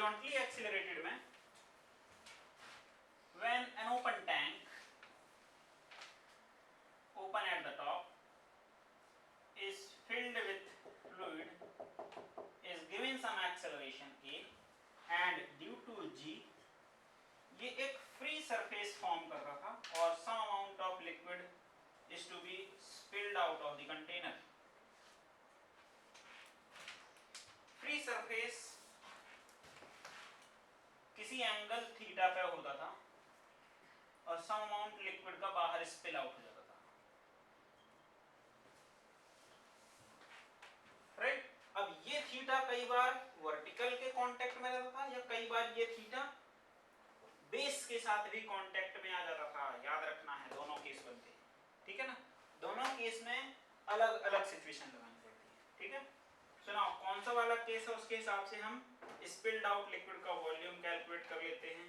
Horizontally accelerated में when an open tank open at the top is filled with fluid is given some acceleration a and due to g ये एक free surface form कर रहा था और some amount of liquid is to be spilled out of the container. Free surface किसी angle theta पे होता था और सम अमाउंट लिक्विड का बाहर स्पिल आउट हो जाता था, राइट? अब ये थीटा कई बार वर्टिकल के कांटेक्ट में रहता था या कई बार ये थीटा बेस के साथ भी कांटेक्ट में आ जाता था। याद रखना है, दोनों केस बनते हैं, ठीक है ना? दोनों केस में अलग अलग सिचुएशन लगानी पड़ती है, ठीक है? सुनो, कौन सा वाला केस है उसके हिसाब से हम स्पिल्ड आउट लिक्विड का वॉल्यूम कैलकुलेट कर लेते हैं।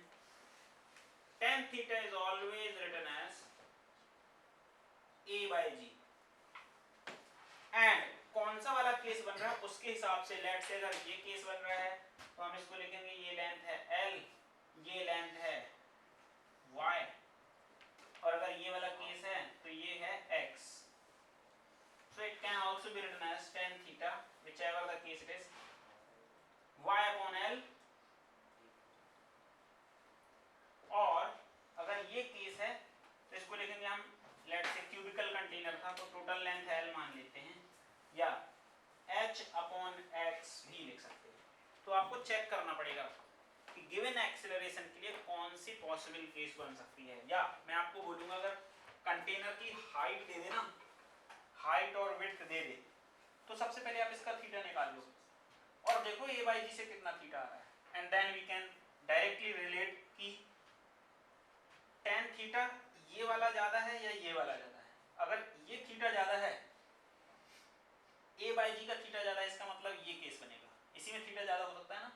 tan theta is always written as a by g and कौन सा वाला केस बन रहा है उसके हिसाब से, लेट से अगर ये केस बन रहा है तो हम इसको लिखेंगे ये लेंथ है l, ये लेंथ है y, और अगर ये वाला केस है तो ये है x. So it can also be written as tan theta, whichever the case it is, y upon l, और अगर ये केस है तो इसको लिखेंगे हम, लेट से क्यूबिकल कंटेनर था तो टोटल लेंथ l मान लेते हैं, या h अपॉन x भी लिख सकते हैं। तो आपको चेक करना पड़ेगा कि गिवन एक्सेलरेशन के लिए कौन सी पॉसिबल केस बन सकती है। या मैं आपको बोलूंगा अगर कंटेनर की हाइट दे दे ना, हाइट और विड्थ दे दे, तो सबसे पहले आप इसका थीटा निकाल लो और देखो a by g से कितना थीटा आ रहा है, and then we can directly relate कि tan थीटा ये वाला ज्यादा है या ये वाला ज्यादा है। अगर ये थीटा ज्यादा है, a by g का थीटा ज्यादा है, इसका मतलब ये केस बनेगा। इसी में थीटा ज्यादा हो सकता है ना,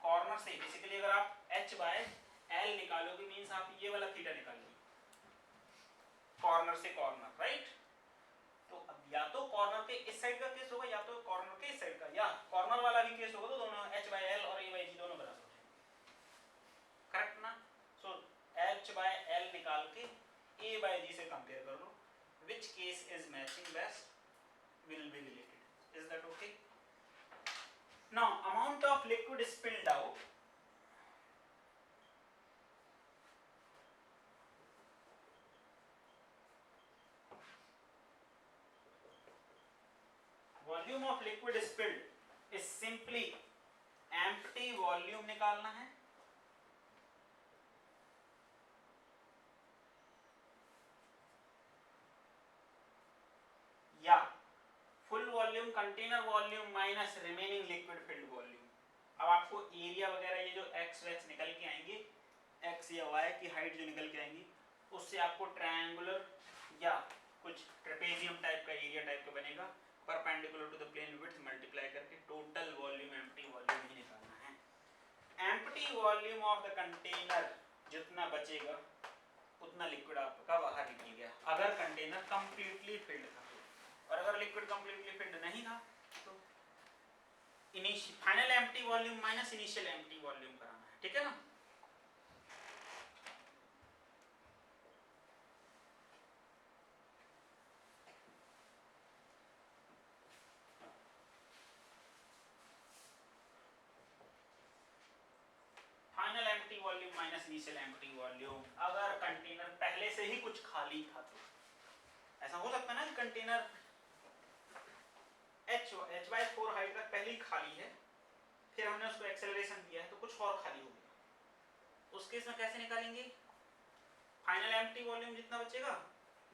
कॉर्नर से बेसिकली अगर आप h by l निकालोगे मींस आप ये वाला थीटा निकालोगे कॉर्नर से कॉर्नर, राइट? तो अब या तो कॉर्नर के इस साइड का केस होगा या तो कॉर्नर के इस साइड का, या कॉर्नर वाला भी केस होगा, तो दोनों h by l और a by g दोनों बराबर हो जाएंगे, करेक्ट ना? सो h by l निकाल के a by g से कंपेयर कर लो, which case is matching best will be related. Is that okay? Now amount of liquid spilled out volume of liquid spilled is simply empty volume निकालना है, या full volume container volume minus remaining liquid field volume. अब आपको area वगैरह ये जो x wax निकल के आएंगे, x या y की हाइट जो निकल के आएंगी, उससे आपको ट्रायंगुलर या कुछ ट्रेपेजियम टाइप का एरिया टाइप का बनेगा, perpendicular to the plane width multiply करके टोटल वॉल्यूम एम्प्टी वॉल्यूम ही निकालना है। Empty volume of the container जितना बचेगा उतना लिक्विड आपका बाहर निकल गया अगर कंटेनर कंप्लीटली फिल्ड था, और अगर लिक्विड कंप्लीटली फिल्ड नहीं था तो final empty volume minus initial empty volume कराना है, ठीक है ना? Final empty volume minus initial empty volume, अगर कंटेनर पहले से ही कुछ खाली था तो ऐसा हो सकता है ना कि कंटेनर h/4 हाइट तक पहले ही खाली है, फिर हमने उसको एक्सेलरेशन दिया है तो कुछ और खाली हो गया। उस केस में कैसे निकालेंगे? फाइनल एम्प्टी वॉल्यूम जितना बचेगा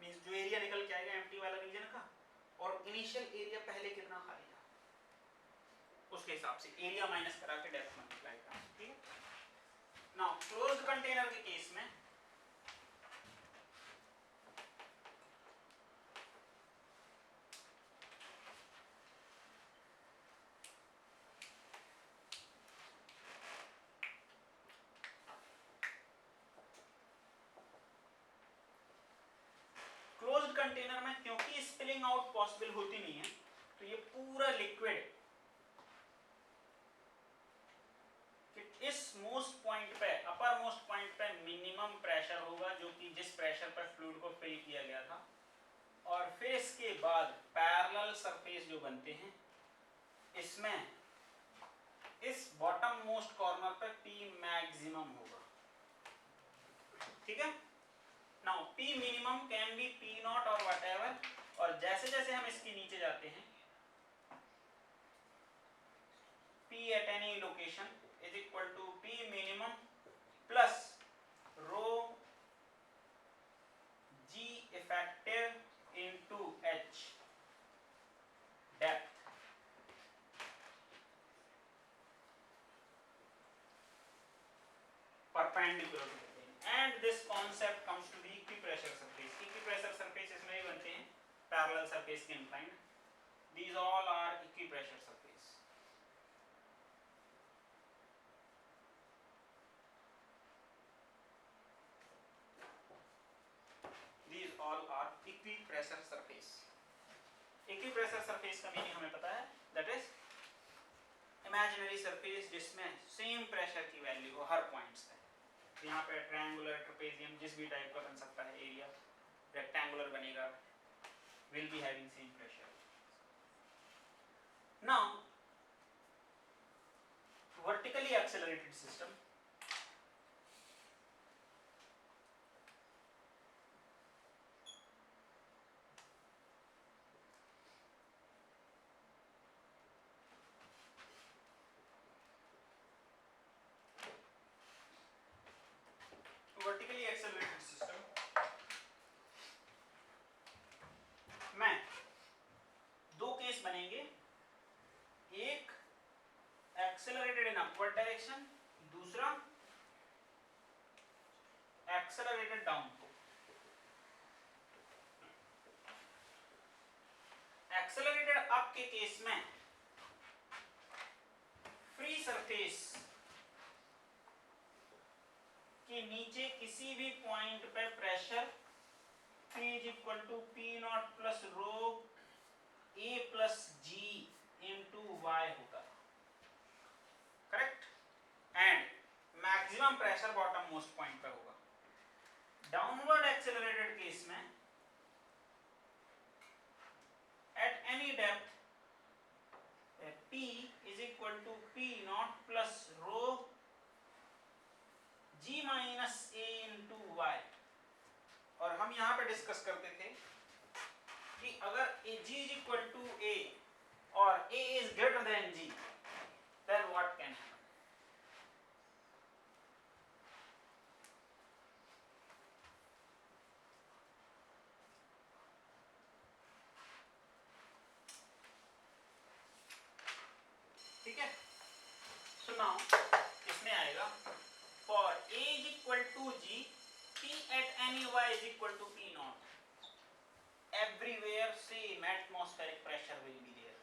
मींस जो एरिया निकल के आएगा एम्प्टी वाला रीजन का, और इनिशियल एरिया पहले कितना खाली था उसके हिसाब से एरिया माइनस करा के डेप्थ मल्टीप्लाई करना, ठीक है? नाउ क्लोज्ड कंटेनर के केस में क्लोज्ड कंटेनर में क्योंकि स्पिलिंग आउट पॉसिबल होती नहीं है तो ये पूरा लिक्विड इस मोस्ट पॉइंट पे, अपर मोस्ट पॉइंट पे मिनिमम प्रेशर होगा जो कि जिस प्रेशर पर फ्लूइड को फिल किया गया था, और फिर इसके बाद पैरेलल सरफेस जो बनते हैं इसमें इस बॉटम मोस्ट कॉर्नर पे P मैक्सिमम होगा, ठीक है। Now P minimum can be P not और व्हाटएवर, और जैसे जैसे हम इसके नीचे जाते हैं P at any location is equal to P minimum plus rho G effective into H depth. Perpendicular to the plane. And this concept comes to the equipressure surface. Equipressure surface इसमें भी बनते हैं parallel surface के inclined. These all are equipressure surface. These all are equipressure surface. Equipressure surface का meaning हमें पता है, that is imaginary surface जिसमें same pressure की वैल्यू हो हर पॉइंट्स पे। यहाँ पे ट्रायंगुलर, ट्रेपेजियम, जिस भी टाइप का बन सकता है एरिया, रेक्टेंगुलर बनेगा, will be having same pressure. Now vertically accelerated system, vertically accelerated system में दो केस बनेंगे, एक accelerated in upward direction, दूसरा accelerated down. accelerated up के केस में फ्री सरफेस के नीचे किसी भी पॉइंट पे pressure P is equal to P naught plus rho A plus G into Y होगा, correct. And maximum pressure bottom most point पे होगा। डाउनवर्ड एक्सेलरेटेड केस में at any depth P is equal to P naught plus rho G minus A into Y। और हम यहाँ पे discuss करते थे कि अगर G is equal to A और A is greater than G, then what can happen? ठीक है, so now इसमें आएगा for A is equal to G, P at any Y is equal to P naught. Everywhere same atmospheric pressure will be there.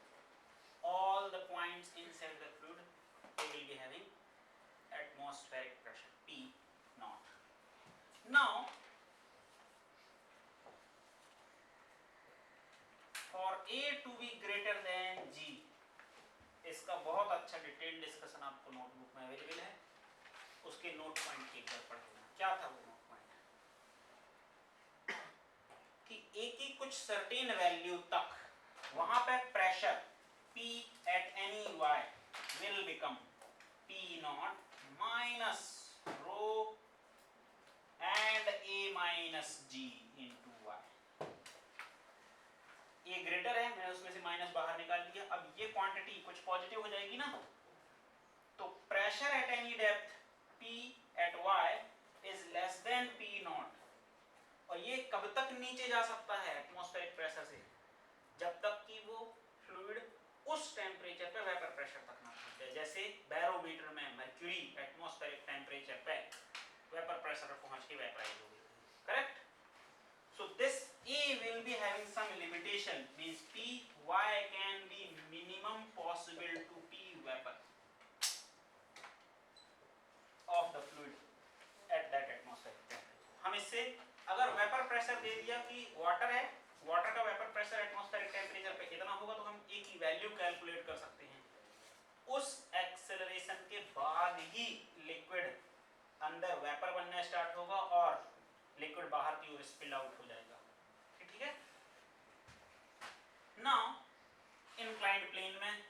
All the points inside the fluid, they will be having atmospheric pressure P naught. Now for A to be greater than G, इसका बहुत अच्छा detail discussion आपको notebook में available है, उसके note point की एक बार पढ़ लेना। क्या था वो नोट पॉइंट कि A की कुछ सर्टेन वैल्यू तक वहां पे pressure P at any Y will become P naught minus rho and A minus G into Y। ये ग्रेटर है, मैंने उसमें से माइनस बाहर निकाल दिया। अब ये क्वांटिटी कुछ पॉजिटिव हो जाएगी ना, तो pressure at any depth P at Y is less than P naught। और ये कब तक नीचे जा सकता है एटमॉस्फेरिक प्रेशर से? जब तक कि वो फ्लूइड उस टेम्परेचर पे वेपर प्रेशर तक ना पहुंचे। जैसे बैरोमीटर में मर्क्यूरी एटमॉस्फेरिक टेम्परेचर पे वेपर प्रेशर पे पहुंच के वेपराइज हो गई, correct. So this A will be having some limitation, means P Y can be minimum possible to P vapor of the fluid at that atmospheric temperature। हम इससे अगर vapour pressure दे दिया कि वाटर है, वाटर का vapour pressure atmospheric temperature पे कितना होगा, तो हम A की वैल्यू कैलकुलेट कर सकते हैं। उस एक्सेलरेशन के बाद ही स्टार्ट होगा और लिक्विड बाहर की ओर स्पिल आउट हो जाएगा। ठीक है। नाउ इंक्लाइंड प्लेन में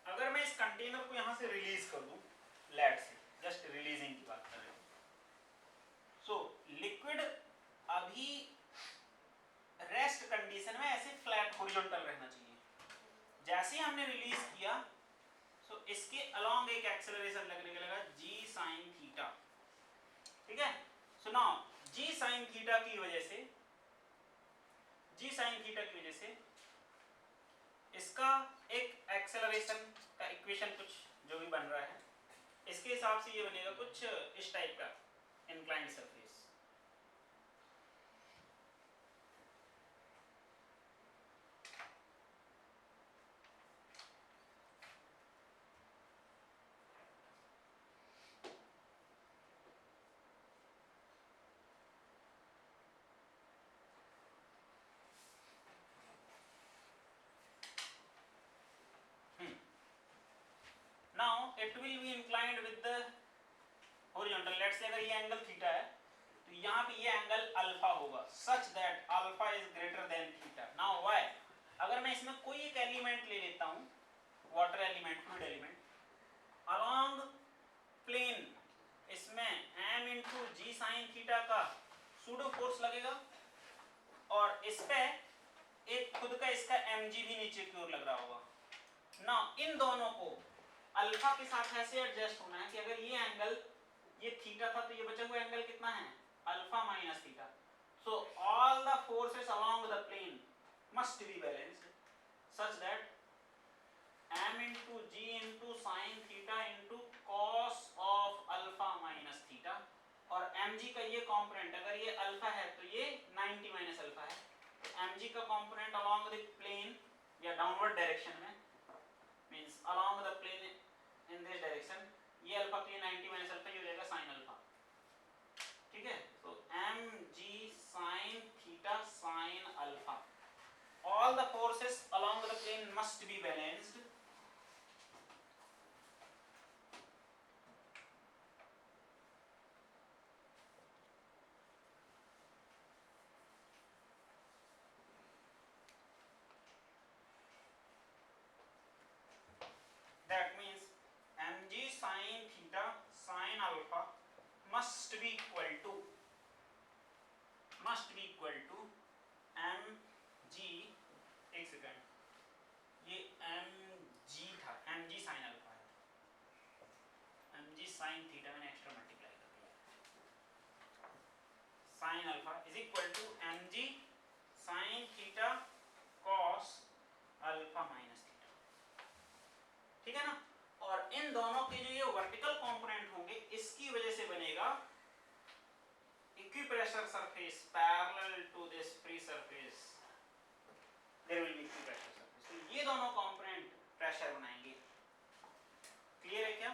अगर मैं इस कंटेनर को यहां से रिलीज कर दूं लेट से, जस्ट रिलीजिंग की बात कर रहे हैं, सो लिक्विड अभी रेस्ट कंडीशन में ऐसे फ्लैट हॉरिजॉन्टल रहना चाहिए। जैसे ही हमने रिलीज किया सो इसके अलोंग एक एक्सेलरेशन लगने लगा g sin थीटा। ठीक है। So now g sin theta की वजह से, g sin थीटा की वजह से इसका एक एक्सेलरेशन का इक्वेशन कुछ जो भी बन रहा है, इसके हिसाब से ये बनेगा कुछ इस टाइप का inclined surface. Now it will be inclined with the horizontal. Let's say अगर ये एंगल थीटा है तो यहाँ पे ये एंगल अल्फा होगा such that alpha is greater than theta. Now why? अगर मैं इसमें कोई एक एलिमेंट ले लेता हूँ, water element, fluid element, along plane इसमें m into g sin theta का सूडो फोर्स लगेगा और इस पे एक खुद का इसका mg भी नीचे की ओर लग रहा होगा। ना इन दोनों को अल्फा के साथ ऐसे एडजस्ट होना है कि अगर ये एंगल ये थीटा था तो ये बचा हुआ एंगल कितना है, alpha minus theta. So all the forces along the plane must be balanced such that m into g into sin theta into cos of alpha minus theta, और mg का ये कंपोनेंट अगर ये अल्फा है तो ये 90 माइनस अल्फा है, तो mg का कंपोनेंट अलोंग द प्लेन या डाउनवर्ड डायरेक्शन में means along the plane in this direction, ये अल्फा के लिए 90 माइनस अल्फा ये हो जाएगा sin अल्फा। ठीक है। तो mg sin theta sin alpha, all the forces along the plane must be balanced that means mg sin theta sin alpha must be equal to mg, एक second, ये mg था, mg sin alpha है, mg sin theta मैंने extra multiply कर दिया, sin alpha is equal to mg sin theta cos alpha minus theta। ठीक है ना। और इन दोनों के जो ये वर्टिकल कंपोनेंट होंगे इसकी वजह से बनेगा equipressure surface parallel to this free surface, there will be equipressure surface. तो ये दोनों कंपोनेंट प्रेशर बनाएंगे। क्लियर है क्या?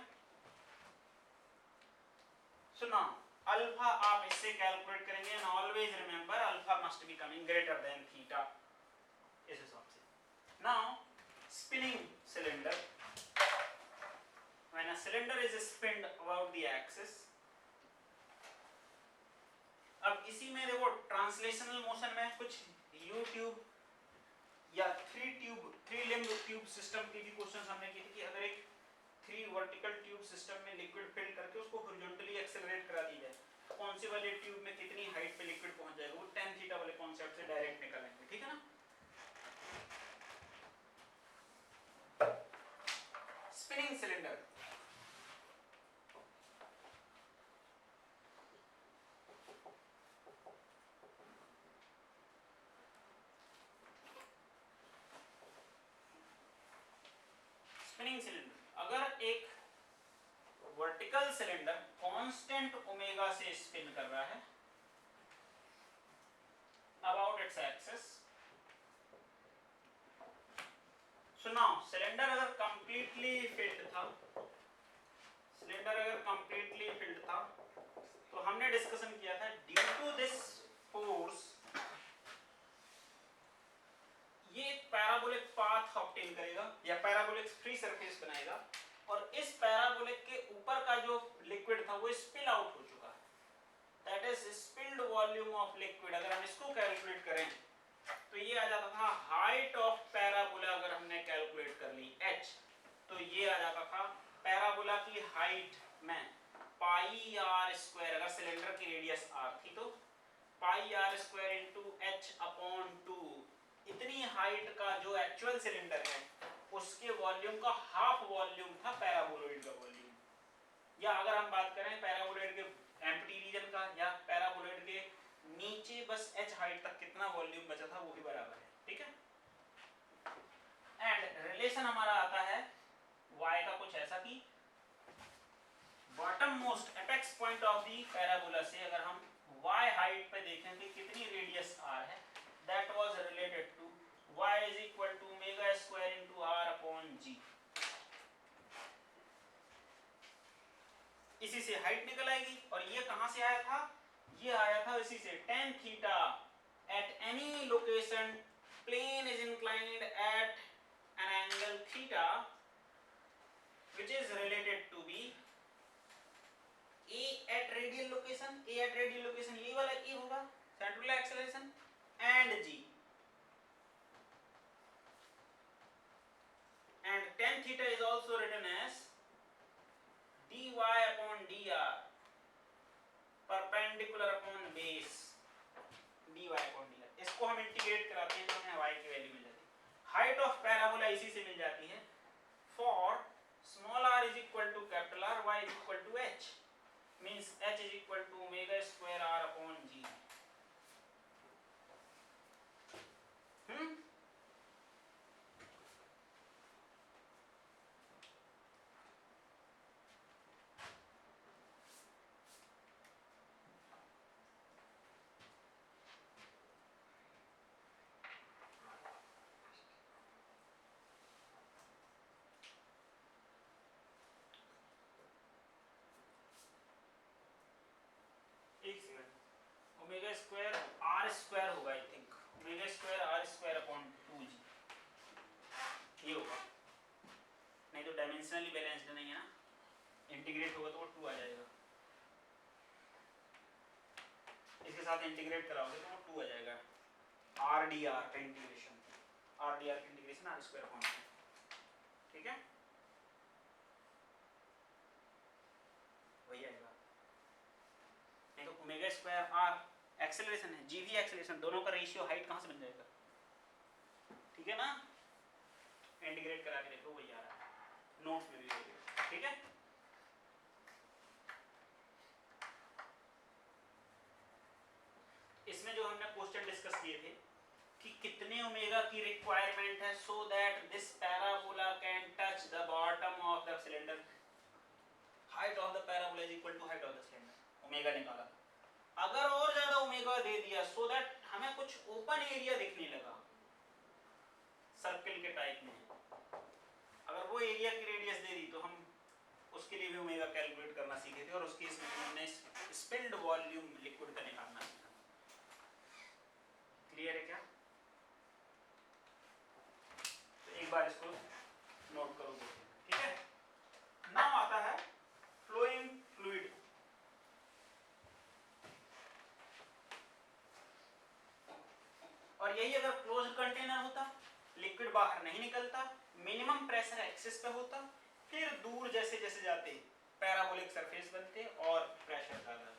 सो नाउ अल्फा आप इससे कैलकुलेट करेंगे and always remember alpha must be coming greater than theta, इस हिसाब से। Now spinning cylinder, when a cylinder is spinned about the axis, अब इसी में देखो ट्रांसलेशनल मोशन में कुछ यू ट्यूब या थ्री लिम्ब ट्यूब सिस्टम की भी क्वेश्चंस हमने की थी कि अगर एक 3 वर्टिकल ट्यूब सिस्टम में लिक्विड फिल करके उसको हॉरिजॉन्टली एक्सेलरेट करा दी जाए, कौन से वाले ट्यूब में कितनी हाइट पे लिक्विड पहुंच जाएगा, वो tan थीटा वाले कॉन्सेप्ट से डायरेक्ट निकालेंगे। ठीक है ना। स्पिनिंग सिलेंडर, स्पिनिंग सिलेंडर, अगर एक वर्टिकल सिलेंडर कांस्टेंट ओमेगा से स्पिन कर रहा है about its axis, so now cylinder अगर कंप्लीटली फिल्ड था, सिलेंडर अगर कंप्लीटली फिल्ड था तो हमने डिस्कशन किया था ड्यू टू दिस फोर्स ये पैराबोलिक पाथ ऑब्टेन करेगा या पैराबोलिक फ्री सरफेस बनाएगा, और इस पैराबोलिक के ऊपर का जो लिक्विड था वो स्पिल आउट हो चुका है, that is spilled volume of liquid. अगर हम इसको कैलकुलेट करें तो ये आ जाता था हाइट ऑफ पैराबोला, अगर हमने कैलकुलेट कर ली h तो ये आ जाता था पैराबोला की हाइट में पाई आर स्क्वायर, अगर सिलेंडर की रेडियस r थी तो pi R square into H upon 2, इतनी हाइट का जो एक्चुअल सिलेंडर है उसके वॉल्यूम का हाफ वॉल्यूम था पैराबोलॉइड का वॉल्यूम। या अगर हम बात करें पैराबोलॉइड के एम्प्टी रीजन का या पैराबोलॉइड के नीचे बस h हाइट तक कितना वॉल्यूम बचा था वो भी बराबर है, ठीक है। एंड रिलेशन हमारा आता है y का कुछ ऐसा कि bottom most apex point of the parabola से अगर हम y हाइट पे देखें कि कितनी रेडियस r है, that was related to y is equal to omega square into r upon g। इसी से हाइट निकल आएगी, और ये कहां से आया था, ये आया था इसी से tan theta at any location plane is inclined at an angle theta which is related to be a at radial location, a at radial location ये वाला a होगा central acceleration, and g, and tan theta is also written as dy upon dr perpendicular upon base dy upon dr। इसको हम integrate कराते हैं तो हमें y की वैल्यू मिल जाती है, हाइट ऑफ पैराबोला इसी से मिल जाती है। For small r is equal to capital R, y is equal to h, means h is equal to omega square r upon g। एक second, omega square R square होगा, I think omega square R square upon 2g ये होगा, नहीं तो dimensionally balanced नहीं है ना, integrate होगा तो वो 2 आ जाएगा, इसके साथ इंटीग्रेट कराओगे तो वो 2 आ जाएगा, आर डी आर का इंटीग्रेशन, आर डी आर का इंटीग्रेशन आर स्क्वायर अपॉन, ठीक है वही आएगा। नहीं तो ओमेगा स्क्वायर आर एक्सेलरेशन है, जी भी एक्सेलरेशन, दोनों का रेशियो हाइट कहां से बन जाएगा, ठीक है ना, इंटीग्रेट करा के देखो वही आ रहा है, नोट्स में भी देखो, ठीक है। इसमें जो हमने क्वेश्चन डिस्कस किए थे कि कितने ओमेगा की रिक्वायरमेंट है so that this parabola can touch the bottom of the cylinder, height of the parabola is equal to height of the cylinder, omega निकाला। अगर और ज्यादा ओमेगा दे दिया सो दैट हमें कुछ ओपन एरिया दिखने लगा सर्कल के टाइप में, अगर वो एरिया की रेडियस दे दी तो हम उसके लिए भी ओमेगा कैलकुलेट करना सीखे थे, और उसके इसमें हमने स्पिल्ड वॉल्यूम लिक्विड का निकालना सीखा। क्लियर है क्या, तो एक बार इसको नोट करो, ठीक है। नाउ आता है फ्लोइंग फ्लूइड। और यही अगर क्लोज कंटेनर होता, लिक्विड बाहर नहीं निकलता, मिनिमम प्रेशर एक्सिस पे होता, फिर दूर जैसे जैसे जाते पैराबोलिक सरफेस बनते और प्रेशर का हो जाता।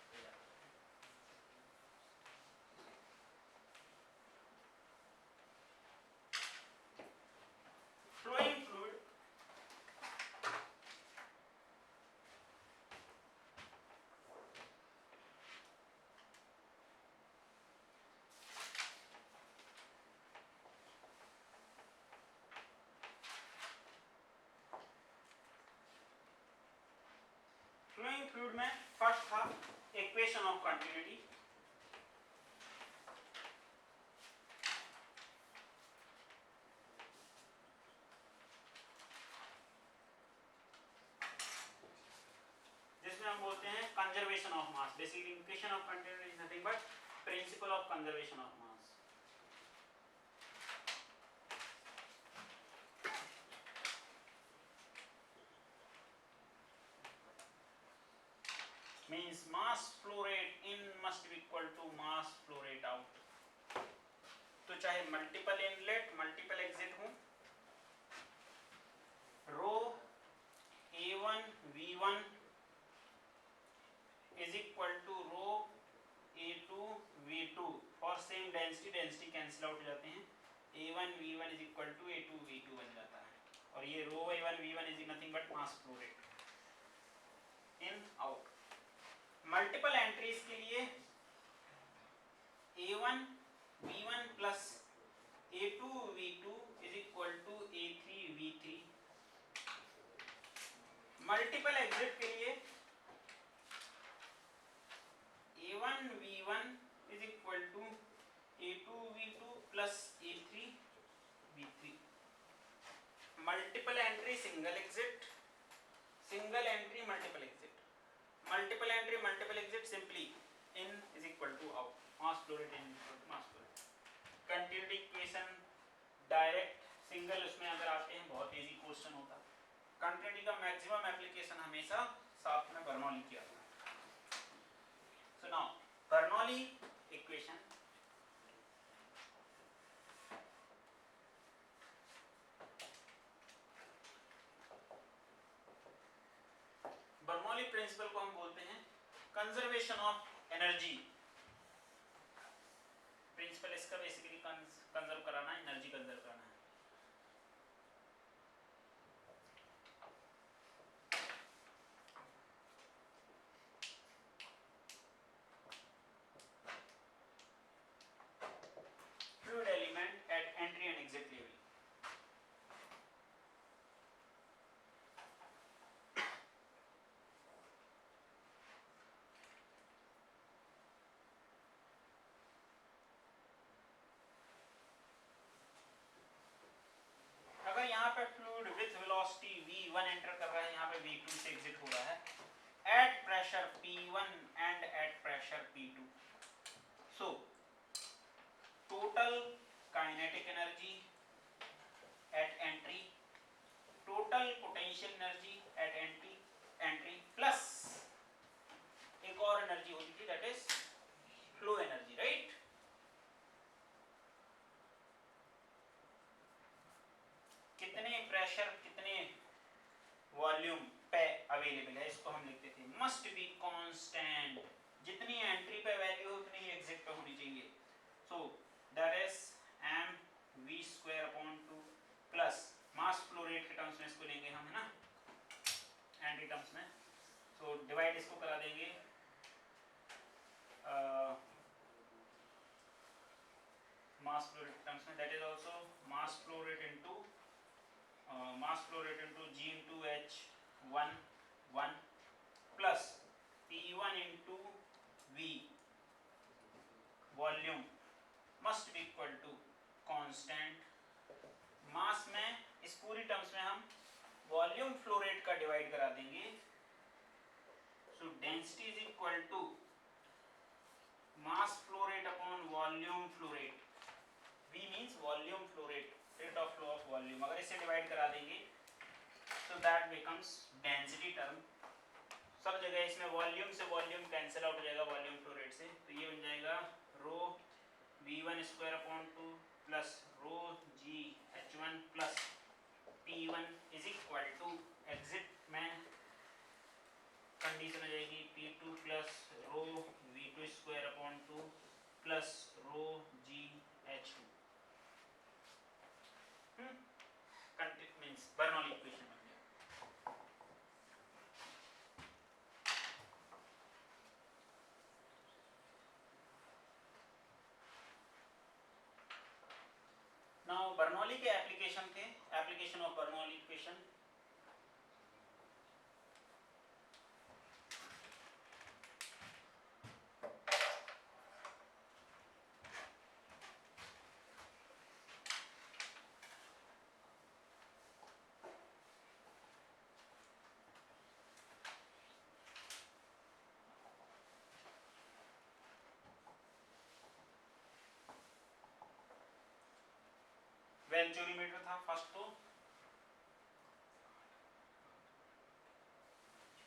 फ्लोइंग फ्लूइड में फर्स्ट था equation of continuity, conservation of mass. Basically equation of continuity is nothing but principle of conservation of mass. Means mass flow rate in must be equal to mass flow rate out. तो चाहे multiple inlet multiple exit हो, rho A1 V1 is equal to rho A2 V2 for same density, density cancel out हो जाते हैं, A1 V1 is equal to A2 V2 बन जाता है, और ये रो A1 V1 is nothing but mass flow rate in out. Multiple entries के लिए A1 V1 plus A2 V2 is equal to A3 V3. Multiple exit के लिए A1 V1 is equal to A2 V2 plus A3 V3. Multiple entry single exit, single entry multiple exit, multiple entry multiple exit, simply in is equal to out, mass flow rate in equal to mass flow rate. Continuity equation direct single उसमें अगर आते हैं बहुत easy question होता है. Continuity का maximum application हमेशा साथ में बर्नौली किया था. So now Bernoulli equation, Bernoulli principle को हम बोलते हैं कंजर्वेशन ऑफ एनर्जी प्रिंसिपल. इसका बेसिकली कंजर्व कराना, एनर्जी कंजर्व कराना है. Fluid element at entry and exit level. अगर यहाँ पे fluid with velocity v1 enter कर रहा है, यहाँ पे v2 से एग्जिट हो रहा है, at pressure p1 and at pressure p2, so total kinetic energy at entry, total potential energy at entry plus एक और एनर्जी होती थी that is flow energy, right. कितने प्रेशर कितने वॉल्यूम पे अवेलेबल है, इसको हम लिखते थे मस्ट बी कांस्टेंट. जितनी एंट्री पे वैल्यू हो उतनी एग्जिट पे होनी चाहिए. So that is m v square upon 2 plus mass flow rate के टर्म्स में इसको लेंगे हम, है ना, एंट्री टर्म्स में. सो डिवाइड इसको करा देंगे मास फ्लो रेट टर्म्स में, that is also mass flow rate into mass flow rate into G into H1 1 plus P1 into V volume must be equal to constant. Mass में इस पूरी terms में हम volume flow rate का divide करा देंगे. So density is equal to mass flow rate upon volume flow rate. V means volume flow rate, rate of flow of volume. अगर इसे डिवाइड करा देंगे तो दैट बिकम्स डेंसिटी टर्म. सब जगह इसमें वॉल्यूम से वॉल्यूम कैंसिल आउट हो जाएगा वॉल्यूम फ्लो रेट से, तो ये बन जाएगा rho v1 square upon 2 plus rho g h1 plus p1 is equal to exit में कंडीशन हो जाएगी p2 plus rho v2 square upon 2 plus rho g h2. Means Bernoulli equation बन गया. नाउ बर्नौली के application of Bernoulli equation. Venturimeter था first. तो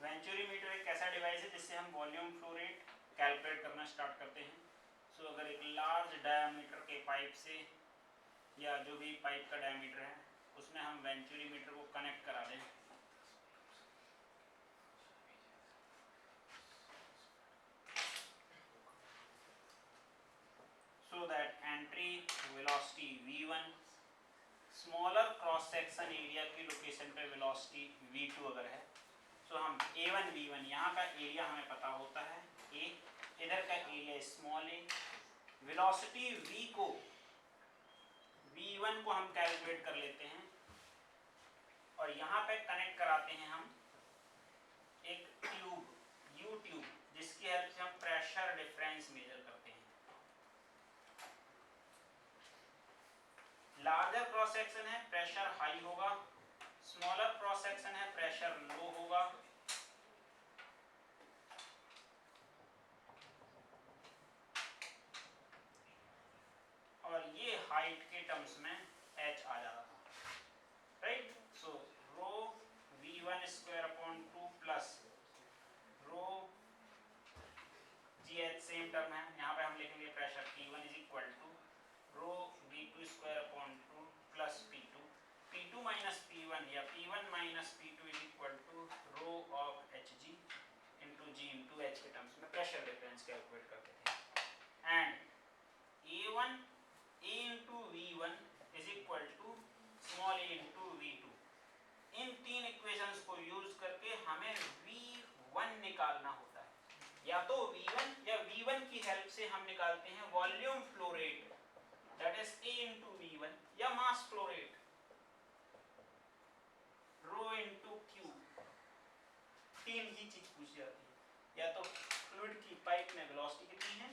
venturimeter एक ऐसा डिवाइस है जिससे हम वॉल्यूम फ्लो रेट कैलकुलेट करना स्टार्ट करते हैं। सो अगर एक लार्ज डायमीटर के पाइप से या जो भी पाइप का डायमीटर है उसमें हम वेंचुरीमीटर को कनेक्ट करा दें, so that entry velocity v1 smaller cross section area की लोकेशन पे वेलोसिटी v2 अगर है, तो हम a1 v1 यहाँ का एरिया हमें पता होता है a, इधर का area small a, velocity v1 को हम कैलकुलेट कर लेते हैं और यहाँ पे कनेक्ट कराते हैं हम एक ट्यूब U ट्यूब, जिसकी हेल्प से हम प्रेशर डिफरेंस मेजर करते हैं। लार्जर क्रॉस सेक्शन है प्रेशर हाई होगा, स्मॉलर क्रॉस सेक्शन है प्रेशर लो होगा। और ये हाइट के टर्म्स में h आ जाता था, right. So rho v1 square upon 2 plus rho gh same term है, यहाँ पे हम लिखेंगे pressure P1 is equal to rho v2 square upon 2 plus P2 minus P1 या P1 minus P2 is equal to rho of hg into g into h के terms में pressure difference calculate करते थे। And A1 A into V1 is equal to small a into V2। इन तीन equations को use करके हमें V1 निकालना होता है, या तो V1 या V1 की हेल्प से हम निकालते हैं volume flow rate, that is A into V1, या मास flow rate rho into Q। तीन ही चीज पूछी जाती है, या तो फ्लूइड की पाइप में वेलोसिटी कितनी है,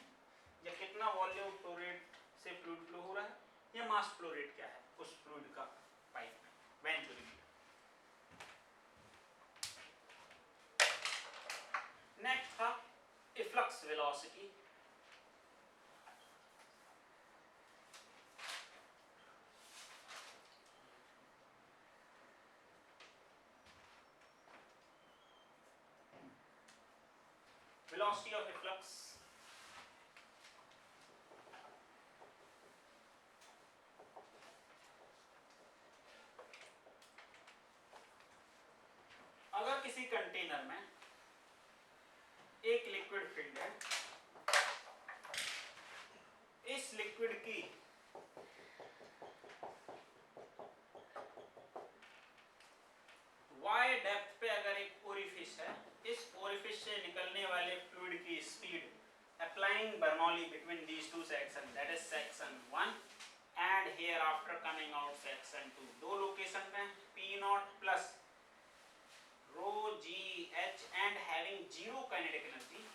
या कितना वॉल्यूम फ्लो रेट से फ्लूइड फ्लो हो रहा है, या मास फ्लो रेट क्या है उस फ्लूइड का पाइप में, वेंचुरीमीटर। नेक्स्ट था efflux velocity. Velocity of efflux अगर किसी कंटेनर में एक लिक्विड फिल्ड है, इस लिक्विड की y डेप्थ पे अगर एक ओरिफिस है, इस ओरिफिस से निकलने वाले फ्लूइड की speed applying Bernoulli between these two section, that is section 1 and here after coming out section 2, दो लोकेशन में P0 plus row g H and having zero kinetic energy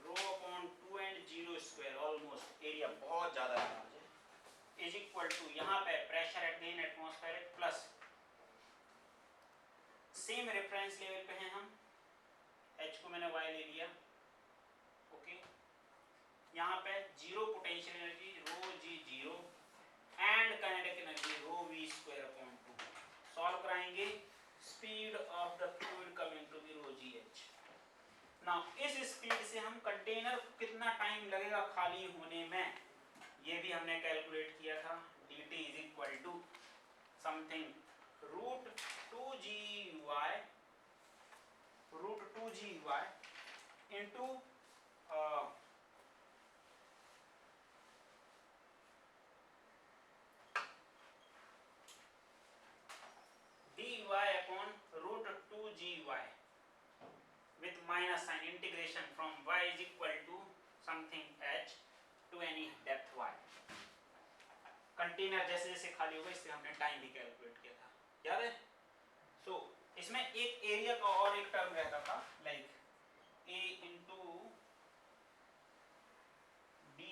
rho upon 2 and 0 square, almost area बहुत ज्यादा large है, is equal to यहाँ पे pressure at the atmospheric plus same reference level पे हैं हम, H को मैंने Y ले लिया, ओके। यहाँ पे zero potential energy rho g zero and kinetic energy rho v square upon 2। Solve कराएंगे, speed of the fluid coming to be rho g h. Now इस स्पीड से हम कंटेनर को कितना टाइम लगेगा खाली होने में, ये भी हमने कैलकुलेट किया था। dt is equal to something root 2gy into dy upon root 2gy with minus sign, integration from y is equal to something h to any depth y। Container जैसे जैसे खाली होगा इससे हमने टाइम भी कैलकुलेट किया था, याद है। सो इसमें एक एरिया का और एक टर्म रहता था, लाइक a इंटू dy